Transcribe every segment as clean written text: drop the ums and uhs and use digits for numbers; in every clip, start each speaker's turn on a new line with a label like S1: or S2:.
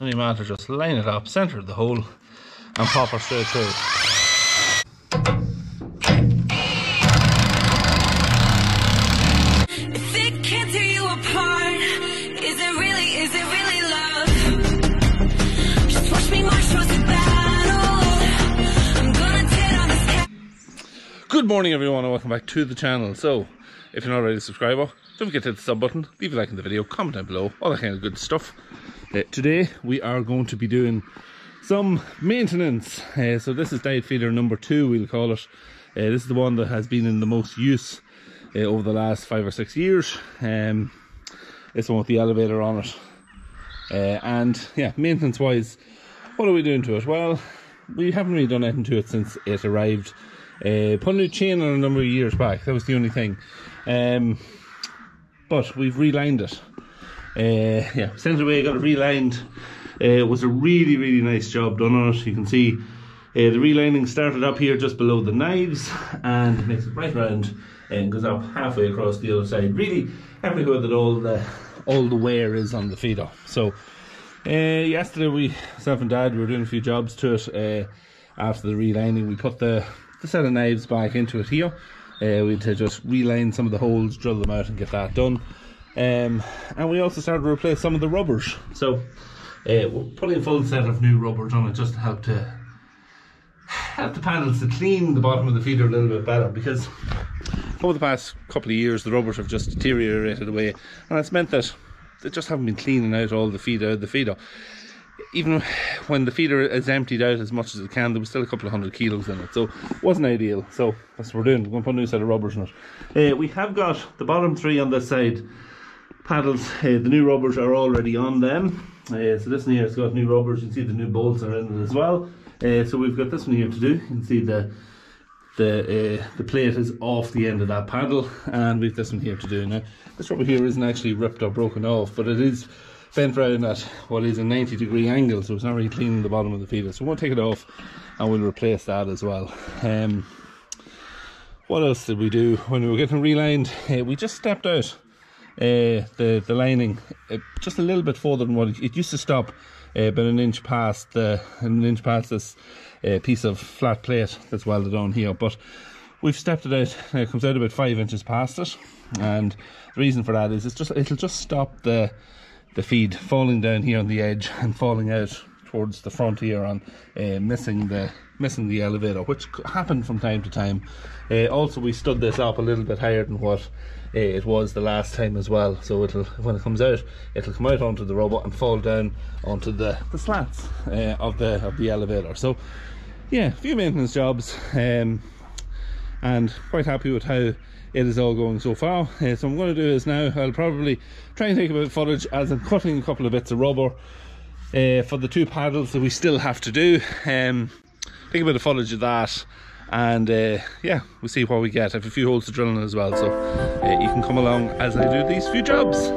S1: Any matter, just line it up, centre of the hole, and pop her straight through.
S2: If it can't tear you apart, is it really love? Just watch me march towards the battle. I'm gonna tear down this cat.
S1: Good morning everyone and welcome back to the channel. So, if you're not already a subscriber, don't forget to hit the sub button, leave a like in the video, comment down below, all that kind of good stuff. Today we are going to be doing some maintenance. So this is diet feeder number 2, we'll call it. This is the one that has been in the most use over the last 5 or 6 years. This one with the elevator on it. And yeah, maintenance wise, what are we doing to it? Well, we haven't really done anything to it since it arrived. Put a new chain on a number of years back, that was the only thing. But we've relined it. Yeah, sent it away, got it relined. It was a really nice job done on it. You can see the relining started up here just below the knives and it makes it right round and goes up halfway across the other side. Really everywhere that all the wear is on the feeder. So yesterday myself and Dad, we were doing a few jobs to it. After the relining, we put the set of knives back into it here. We had to just reline some of the holes, drill them out and get that done. And we also started to replace some of the rubbers. So we're putting a full set of new rubbers on it just to help the panels to clean the bottom of the feeder a little bit better, because over the past couple of years the rubbers have just deteriorated away and it's meant that they just haven't been cleaning out all the feed out of the feeder. Even when the feeder is emptied out as much as it can, there was still a couple of 100 kilos in it, so it wasn't ideal. So that's what we're doing, we're going to put a new set of rubbers in it. We have got the bottom 3 on this side paddles. The new rubbers are already on them. So this one here has got new rubbers. You can see the new bolts are in it as well. So we've got this one here to do. You can see the plate is off the end of that paddle, and we've this one here to do. Now this rubber here isn't actually ripped or broken off, but it is bent round at what is a 90-degree angle, so it's not really cleaning the bottom of the feeder. So we'll take it off and we'll replace that as well. What else did we do when we were getting relined? We just stepped out the lining just a little bit further than what it used to stop, about an inch past this piece of flat plate that's welded on here, but we've stepped it out. It comes out about 5 inches past it, and the reason for that is it'll just stop the feed falling down here on the edge and falling out towards the front here on missing the elevator, which happened from time to time. Also, we stood this up a little bit higher than what it was the last time as well, so when it comes out, it'll come out onto the rubber and fall down onto the slats of the elevator. So yeah, a few maintenance jobs, and quite happy with how it is all going so far. So what I'm going to do is now I'll probably try and take a bit of footage as I'm cutting a couple of bits of rubber for the 2 paddles that we still have to do. Take a bit of footage of that, and yeah, we'll see what we get. I have a few holes to drill in as well, so you can come along as I do these few jobs.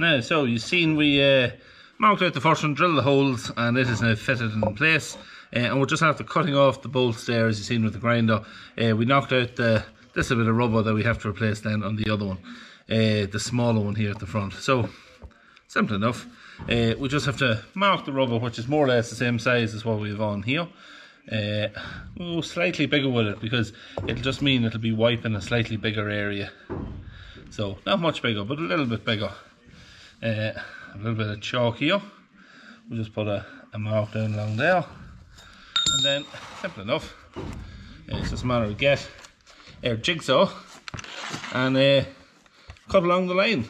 S1: Now, so you've seen we marked out the first one, drilled the holes, and it is now fitted in place. And we're just after cutting off the bolts there, as you've seen with the grinder. We knocked out this a bit of rubber that we have to replace then on the other one, the smaller one here at the front. So simple enough. We just have to mark the rubber, which is more or less the same size as what we have on here. We'll go slightly bigger with it because it'll just mean it'll be wiping a slightly bigger area. So not much bigger, but a little bit bigger. A little bit of chalk here. We'll just put a mark down along there, and then simple enough. It's just a matter of get our jigsaw and cut along the line.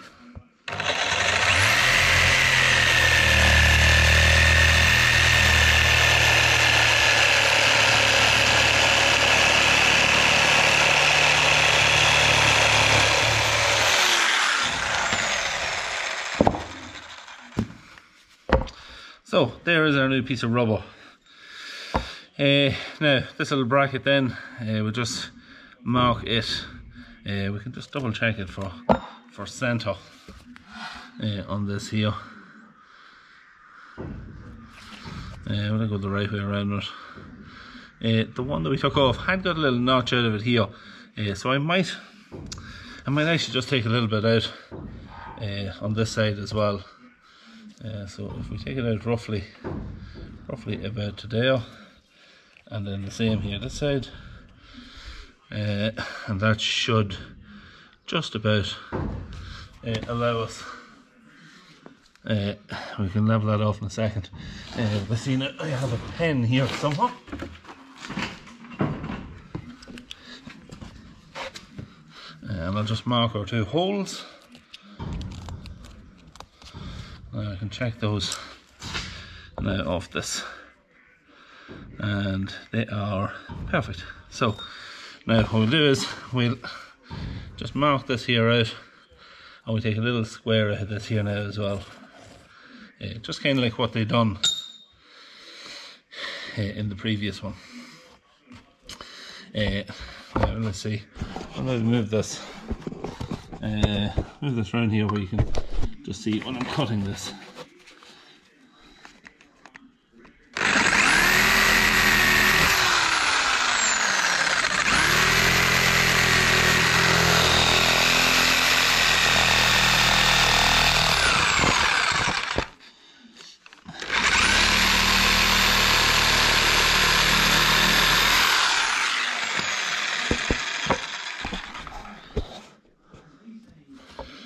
S1: So there is our new piece of rubber. Now this little bracket then, we'll just mark it. We can just double check it for centre on this here. We'll go the right way around it. The one that we took off had got a little notch out of it here, so I might actually just take a little bit out on this side as well. So if we take it out roughly about to there, and then the same here this side, and that should just about allow us. We can level that off in a second. We've seen it. I have a pen here somewhere. And I'll just mark our two holes. I can check those now off this, and they are perfect. So now what we'll do is we'll just mark this here out, and we'll take a little square out of this here now as well, just kind of like what they done in the previous one. Now let's see, I'm going to move this around here where you can just see when I'm cutting this.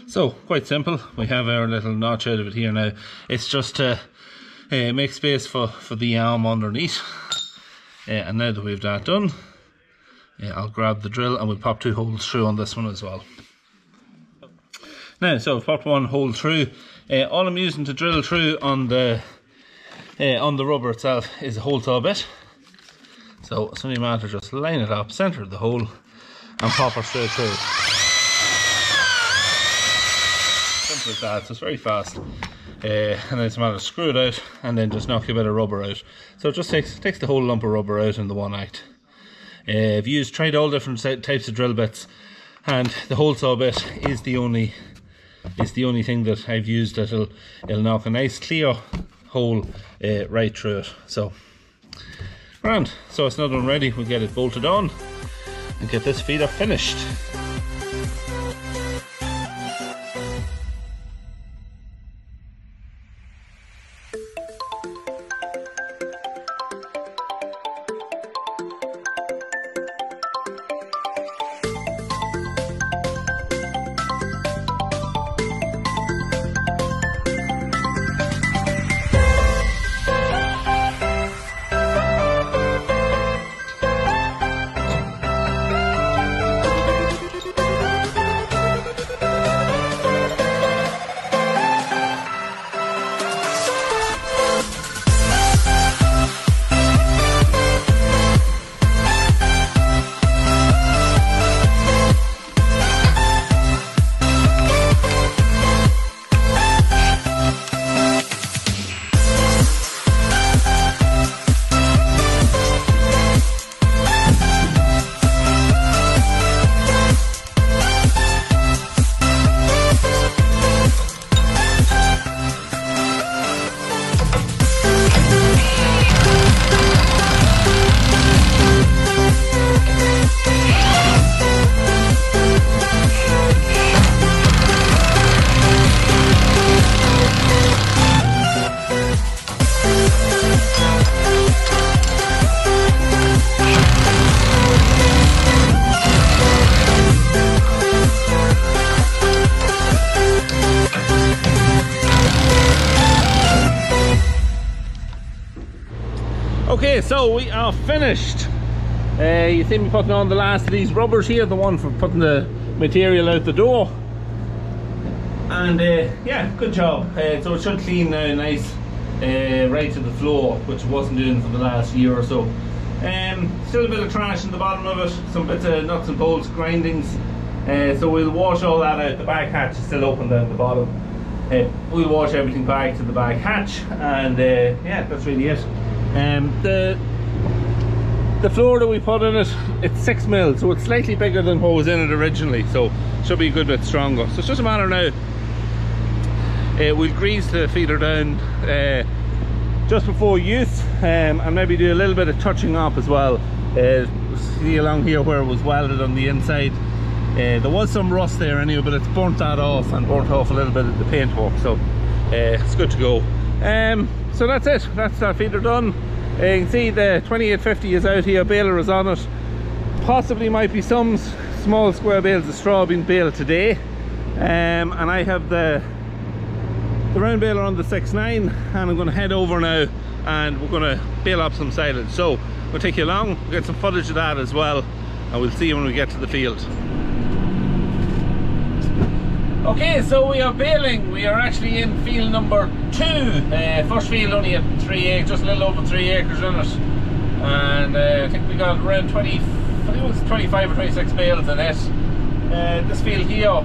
S1: So quite simple. We have our little notch out of it here now. It's just to make space for the arm underneath. And now that we've that done, I'll grab the drill and we'll pop two holes through on this one as well. Now, so I've popped one hole through. All I'm using to drill through on the rubber itself is a hole saw bit. So it's only a matter of just line it up, centre of the hole, and pop her straight through. Simple as that. So it's very fast. And then it's a matter of screw it out and then just knock a bit of rubber out. So it just takes the whole lump of rubber out in the one act. I've tried all different types of drill bits, and the hole saw bit is the only thing that I've used that it'll knock a nice clear hole right through it. So grand. So it's another one ready. We'll get it bolted on and get this feeder finished. Okay, so we are finished. You see me putting on the last of these rubbers here, the one for putting the material out the door. And yeah, good job. So it should clean now nice right to the floor, which it wasn't doing for the last year or so. Still a bit of trash in the bottom of it, some bits of nuts and bolts, grindings. So we'll wash all that out. The back hatch is still open down the bottom. We'll wash everything back to the back hatch, and yeah, that's really it. The floor that we put in it, it's 6 mil, so it's slightly bigger than what was in it originally, so should be a good bit stronger. So it's just a matter now, we'll grease the feeder down just before use, and maybe do a little bit of touching up as well. See along here where it was welded on the inside, there was some rust there anyway, but it's burnt that off and burnt off a little bit of the paintwork, so it's good to go. So that's it, that's that feeder done. You can see the 2850 is out here, baler is on it. Possibly might be some small square bales of straw being baled today. And I have the round baler on the 6.9, and I'm going to head over now and we're going to bale up some silage. So we'll take you along, we'll get some footage of that as well, and we'll see you when we get to the field. Okay, so we are baling. We are actually in field number 2. First field only at 3 acres, just a little over 3 acres in it. And I think we got around 20, I think it was 25 or 26 bales in it. This field here,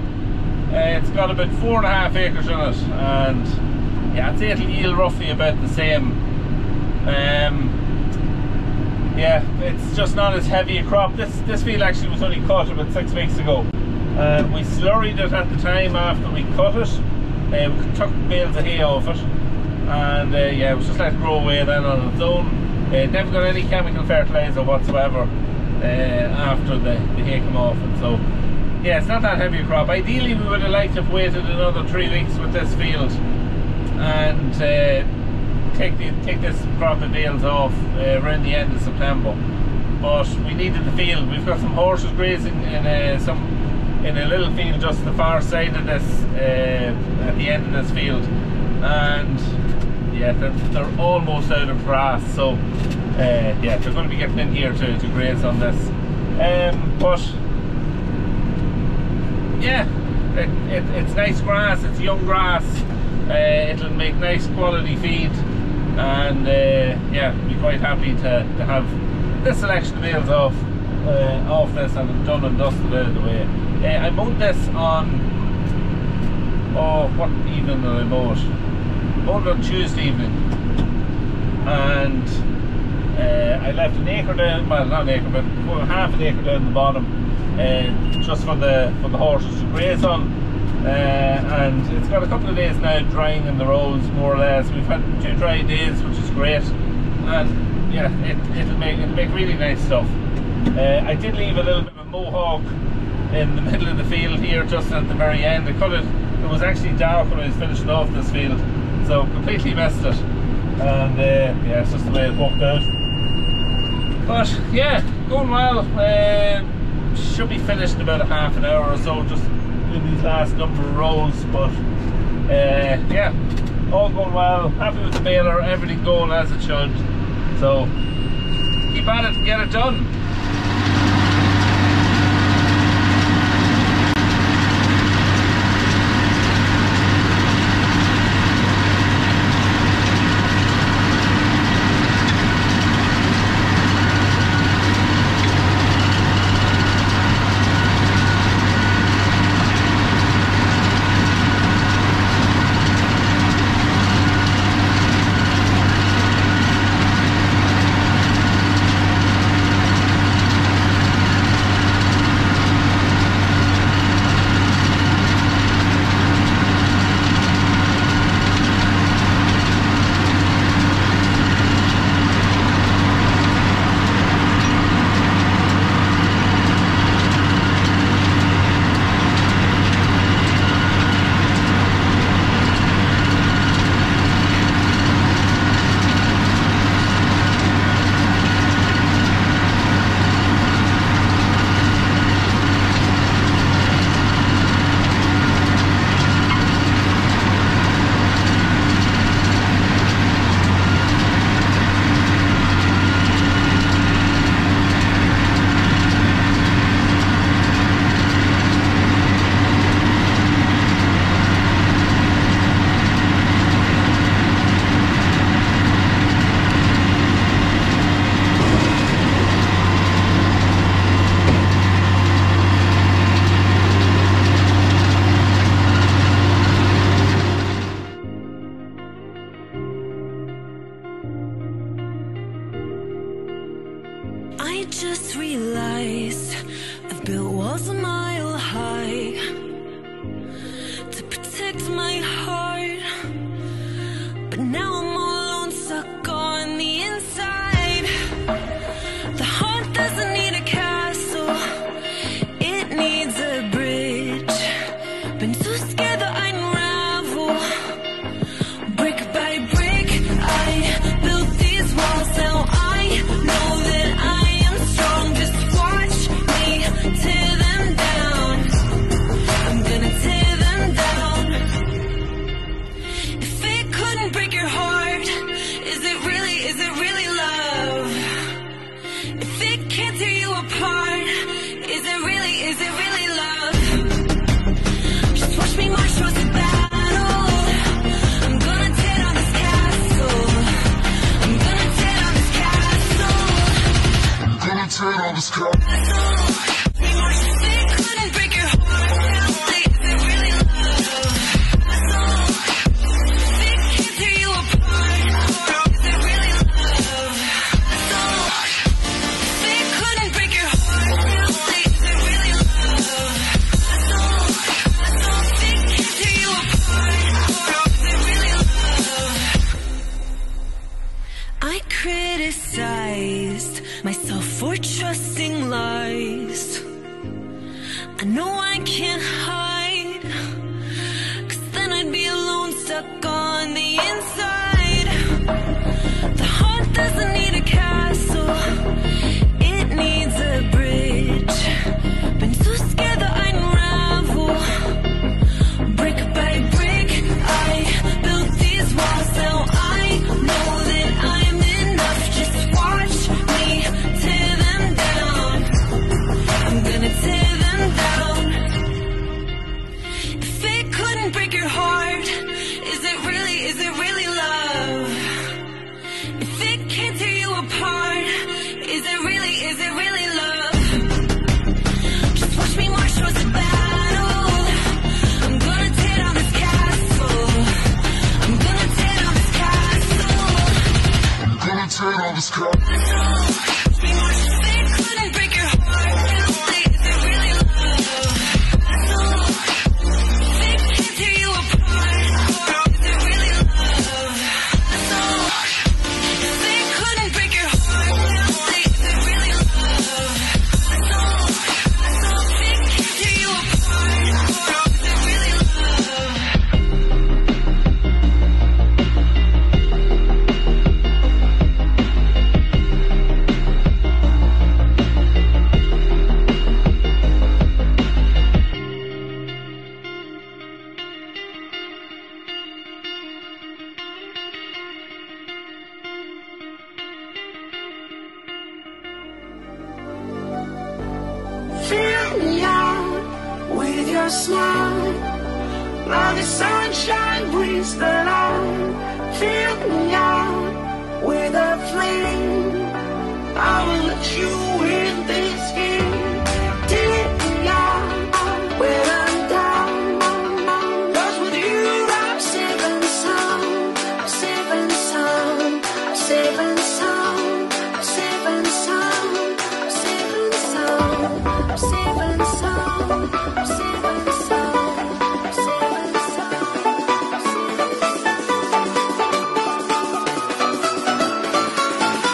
S1: it's got about 4.5 acres in it. And yeah, I'd say it'll yield roughly about the same. Yeah, it's just not as heavy a crop. This field actually was only cut about 6 weeks ago. We slurried it at the time after we cut it. We took bales of hay off it, and yeah, it was just let it grow away then on its own. Never got any chemical fertilizer whatsoever after the hay came off it. So yeah, it's not that heavy a crop. Ideally we would have liked to have waited another 3 weeks with this field and take this crop of bales off around the end of September. But we needed the field. We've got some horses grazing in a little field just the far side of this, at the end of this field, and yeah, they're almost out of grass, so yeah, they're going to be getting in here to graze on this. But yeah, it's nice grass, it's young grass, it'll make nice quality feed, and yeah, be quite happy to have this selection of bales off this and done and dusted out of the way. I mowed this on, oh, what evening did I mow it? Mowed it on Tuesday evening, and I left an acre down, well not an acre, but half an acre down the bottom, just for the horses to graze on. And it's got a couple of days now drying in the roads, more or less. We've had 2 dry days, which is great, and yeah, it'll make really nice stuff. I did leave a little bit of a mohawk in the middle of the field here, just at the very end. It was actually dark when I was finishing off this field, so completely missed it. And yeah, it's just the way it worked out. But yeah, going well. Should be finished in about a half an hour or so, just doing these last number of rows. But yeah, all going well. Happy with the baler, everything going as it should. So keep at it and get it done.
S2: I just realized I've built walls a mile high to protect my heart, but now I'm all alone, stuck on the inside. The heart doesn't need a castle, it needs a bridge. Been too scared that I'd unravel. Brick by brick, I built these walls. Now I know that I am strong. Just watch me tear them down. I'm gonna tear them down. If it couldn't break your heart, is it really love? If it can't tear you apart, is it really love? Just watch me march towards the battle. I'm gonna tear down this castle. I'm gonna tear down this castle. I'm gonna tear down this castle. If it couldn't break your heart, is it really love? If it can't tear you apart, is it really love? If it couldn't break your heart, is it really love? If it can't tear you apart, is it really love? I criticized myself for trusting lies. I know I can't hide, 'cause then I'd be alone, stuck on the inside. The heart doesn't need a castle, it needs a bridge. Been too scared that I'd unravel. Brick by brick, I built these walls. Now I know that I'm enough. Just watch me tear them down. I'm gonna tear them down. If it couldn't break your heart, is it really love? If it can't tear you apart, is it really love? Just watch me march towards the battle. I'm gonna tear down this castle. I'm gonna tear down this castle. I'm gonna tear down this castle. If it couldn't break your heart, is it really love? If it can't tear you apart, is it really love? If it couldn't break your heart, is it really love? If it can't tear you apart, is it really love?
S3: Fill me out with your smile. Now the sunshine brings the light. Fill me out with a flame. I will let you in this game. Take me out when I'm down. 'Cause with you I'm safe and sound. I'm safe and sound. I'm safe and sound. I'm safe and sound. I'm safe and sound. I'm safe and sound. I'm safe and sound. I'm safe and sound. I'm safe and sound.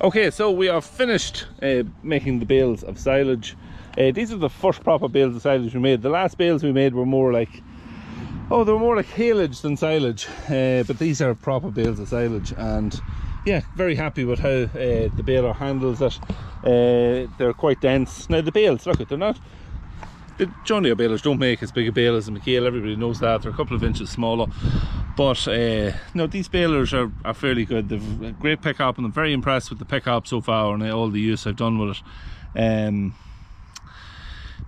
S1: Okay, so we are finished making the bales of silage. These are the first proper bales of silage we made. The last bales we made were more like, oh, they were more like haylage than silage, but these are proper bales of silage, and yeah, very happy with how the baler handles it. They're quite dense. Now the bales, look, they're not, the John Deere balers don't make as big a bale as a McHale, everybody knows that. They're a couple of inches smaller, but no, these balers are fairly good. They've a great pick-up, and I'm very impressed with the pick-up so far and all the use I've done with it.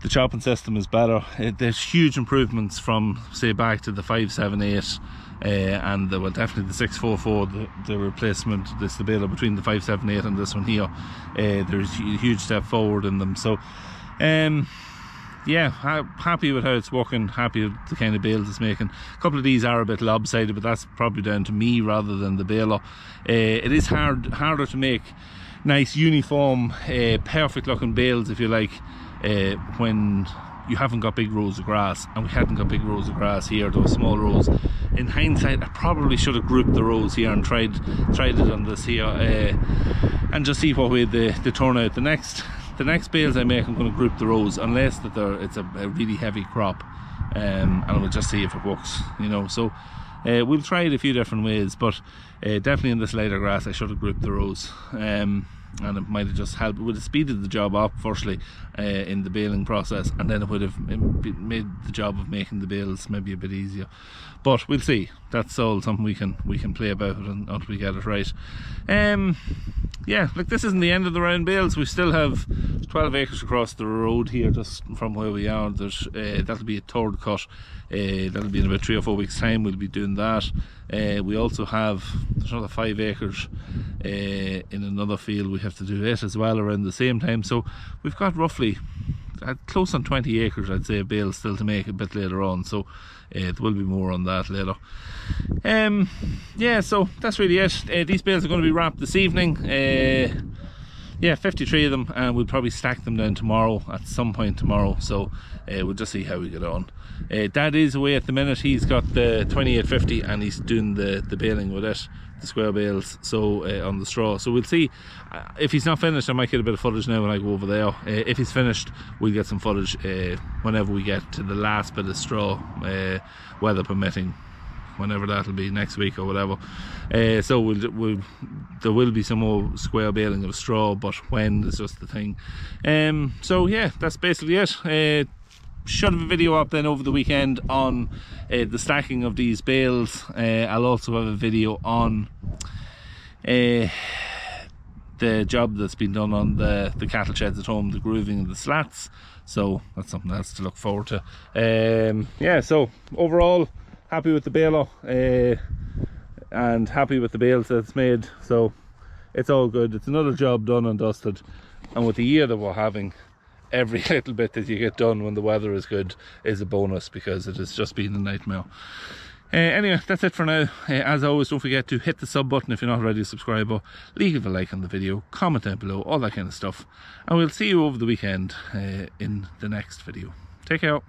S1: The chopping system is better. There's huge improvements from, say, back to the 578 and well, definitely the 644, the replacement, this the baler between the 578 and this one here. There's a huge step forward in them. So yeah, happy with how it's working, happy with the kind of bales it's making. A couple of these are a bit lopsided, but that's probably down to me rather than the baler. It is harder to make nice uniform perfect looking bales, if you like, when you haven't got big rows of grass, and we hadn't got big rows of grass here, those small rows. In hindsight, I probably should have grouped the rows here and tried it on this here, and just see what way they turn out. The next bales I make, I'm going to group the rows, unless that it's a really heavy crop, and we'll just see if it works, you know. So we'll try it a few different ways, but definitely in this lighter grass I should have grouped the rows, and it might have just helped. It would have speeded the job up firstly in the baling process, and then it would have made the job of making the bales maybe a bit easier. But we'll see. That's all something we can play about it until we get it right. Yeah, look, this isn't the end of the round bales. We still have 12 acres across the road here, just from where we are. There's that'll be a third cut. That'll be in about 3 or 4 weeks time. We'll be doing that. We also have, there's another 5 acres in another field. We have to do it as well around the same time. So we've got roughly close on 20 acres, I'd say, of bales still to make a bit later on. So there will be more on that later. Yeah, so that's really it. These bales are going to be wrapped this evening. Yeah, 53 of them, and we'll probably stack them down tomorrow, at some point tomorrow. So we'll just see how we get on. Dad is away at the minute. He's got the 2850 and he's doing the baling with it, the square bales, so on the straw. So we'll see. If he's not finished, I might get a bit of footage now when I go over there. If he's finished, we'll get some footage whenever we get to the last bit of straw, weather permitting, whenever that'll be, next week or whatever. So there will be some more square baling of straw, but when is just the thing. So yeah, that's basically it. Should have a video up then over the weekend on the stacking of these bales. I'll also have a video on the job that's been done on the cattle sheds at home, the grooving and the slats. So that's something else to look forward to. Yeah, so overall, happy with the baler and happy with the bales that it's made. So it's all good. It's another job done and dusted, and with the year that we're having, every little bit that you get done when the weather is good is a bonus, because it has just been a nightmare. Anyway, that's it for now. As always, don't forget to hit the sub button if you're not already a subscriber, leave a like on the video, comment down below, all that kind of stuff, and we'll see you over the weekend in the next video. Take care.